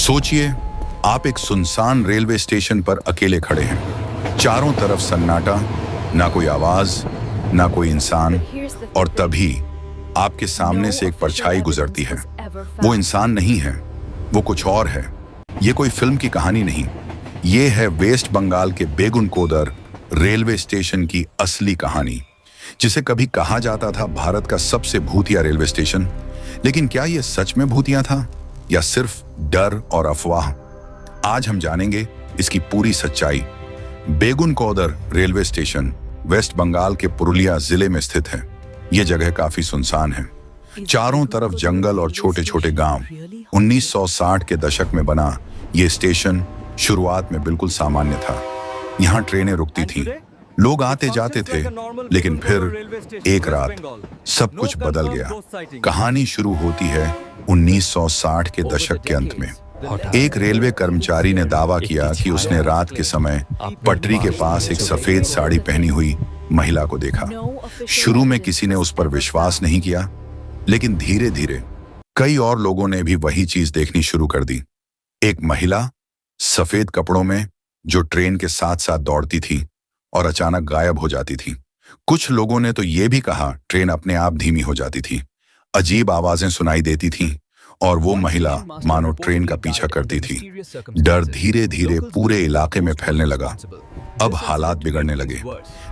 सोचिए, आप एक सुनसान रेलवे स्टेशन पर अकेले खड़े हैं। चारों तरफ सन्नाटा, ना कोई आवाज, ना कोई इंसान, और तभी आपके सामने से एक परछाई गुजरती है। वो इंसान नहीं है, वो कुछ और है। ये कोई फिल्म की कहानी नहीं, ये है वेस्ट बंगाल के बेगुनकोदर रेलवे स्टेशन की असली कहानी, जिसे कभी कहा जाता था भारत का सबसे भूतिया रेलवे स्टेशन। लेकिन क्या यह सच में भूतिया था या सिर्फ डर और अफवाह? आज हम जानेंगे इसकी पूरी सच्चाई। बेगुनकोदर रेलवे स्टेशन वेस्ट बंगाल के पुरुलिया जिले में स्थित है। यह जगह काफी सुनसान है, चारों तरफ जंगल और छोटे छोटे गांव। 1960 के दशक में बना यह स्टेशन शुरुआत में बिल्कुल सामान्य था। यहाँ ट्रेनें रुकती थीं, लोग आते जाते थे, लेकिन फिर एक रात सब कुछ बदल गया। कहानी शुरू होती है 1960 के दशक के अंत में। एक रेलवे कर्मचारी ने दावा किया कि उसने रात के समय पटरी के पास एक सफेद साड़ी पहनी हुई महिला को देखा। शुरू में किसी ने उस पर विश्वास नहीं किया, लेकिन धीरे धीरे कई और लोगों ने भी वही चीज देखनी शुरू कर दी। एक महिला सफेद कपड़ों में जो ट्रेन के साथ साथ दौड़ती थी और अचानक गायब हो जाती थी। कुछ लोगों ने तो ये भी कहा ट्रेन अपने आप धीमी हो जाती थी, अजीब आवाजें सुनाई देती थीं और वो महिला मानो ट्रेन का पीछा करती थी। डर धीरे धीरे पूरे इलाके में फैलने लगा। अब हालात बिगड़ने लगे।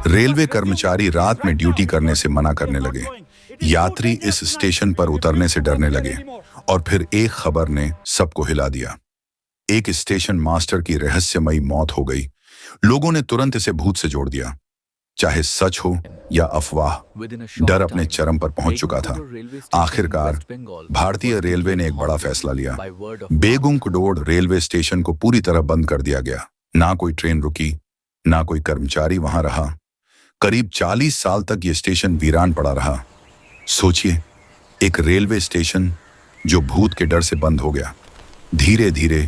रेलवे कर्मचारी रात में ड्यूटी करने से मना करने लगे, यात्री इस स्टेशन पर उतरने से डरने लगे, और फिर एक खबर ने सबको हिला दिया। एक स्टेशन मास्टर की रहस्यमयी मौत हो गई। लोगों ने तुरंत इसे भूत से जोड़ दिया। चाहे सच हो या अफवाह, डर अपने चरम पर पहुंच चुका था। आखिरकार भारतीय रेलवे ने एक बड़ा फैसला लिया। बेगुनकोदर रेलवे स्टेशन को पूरी तरह बंद कर दिया गया। ना कोई ट्रेन रुकी, ना कोई कर्मचारी वहां रहा। करीब 40 साल तक यह स्टेशन वीरान पड़ा रहा। सोचिए, एक रेलवे स्टेशन जो भूत के डर से बंद हो गया। धीरे धीरे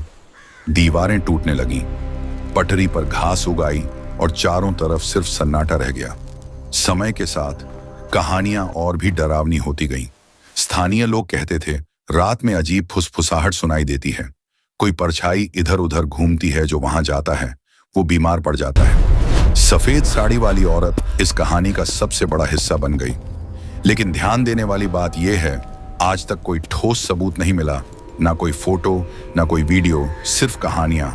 दीवारें टूटने लगीं, पटरी पर घास उग आई और चारों तरफ सिर्फ सन्नाटा रह गया। समय के साथ कहानियां और भी डरावनी होती गईं। स्थानीय लोग कहते थे रात में अजीब फुसफुसाहट सुनाई देती है, कोई परछाई इधर उधर घूमती है, जो वहां जाता है वो बीमार पड़ जाता है। सफेद साड़ी वाली औरत इस कहानी का सबसे बड़ा हिस्सा बन गई। लेकिन ध्यान देने वाली बात यह है, आज तक कोई ठोस सबूत नहीं मिला, ना कोई फोटो, ना कोई वीडियो, सिर्फ कहानियां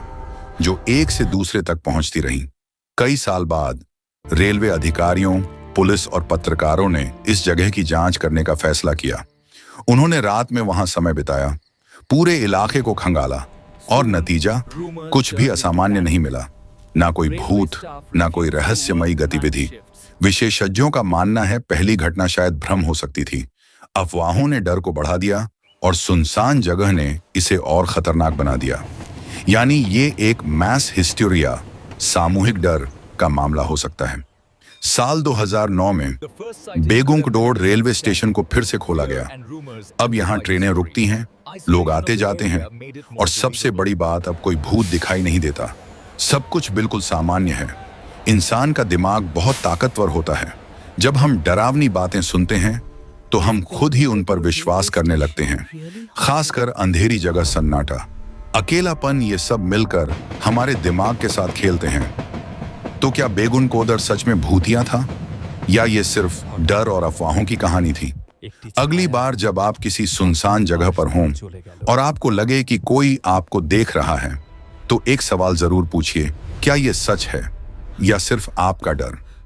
जो एक से दूसरे तक पहुंचती रहीं। कई साल बाद रेलवे अधिकारियों, पुलिस और पत्रकारों ने इस जगह की जांच करने का फैसला किया। उन्होंने रात में वहां समय बिताया, पूरे इलाके को खंगाला, और नतीजा कुछ भी असामान्य नहीं मिला। ना कोई भूत, ना कोई रहस्यमयी गतिविधि। विशेषज्ञों का मानना है पहली घटना शायद भ्रम हो सकती थी। अफवाहों ने डर को बढ़ा दिया और सुनसान जगह ने इसे और खतरनाक बना दिया। यानी ये एक मैस हिस्टीरिया, सामूहिक डर का मामला हो सकता है। साल 2009 में बेगुनकोदर रेलवे स्टेशन को फिर से खोला गया। अब यहाँ ट्रेनें रुकती हैं, लोग आते जाते हैं, और सबसे बड़ी बात, अब कोई भूत दिखाई नहीं देता। सब कुछ बिल्कुल सामान्य है। इंसान का दिमाग बहुत ताकतवर होता है। जब हम डरावनी बातें सुनते हैं तो हम खुद ही उन पर विश्वास करने लगते हैं, खासकर अंधेरी जगह, सन्नाटा, अकेलापन, ये सब मिलकर हमारे दिमाग के साथ खेलते हैं। तो क्या बेगुनकोदर सच में भूतिया था, या ये सिर्फ डर और अफवाहों की कहानी थी? अगली बार जब आप किसी सुनसान जगह पर हों और आपको लगे कि कोई आपको देख रहा है, तो एक सवाल जरूर पूछिए, क्या ये सच है या सिर्फ आपका डर?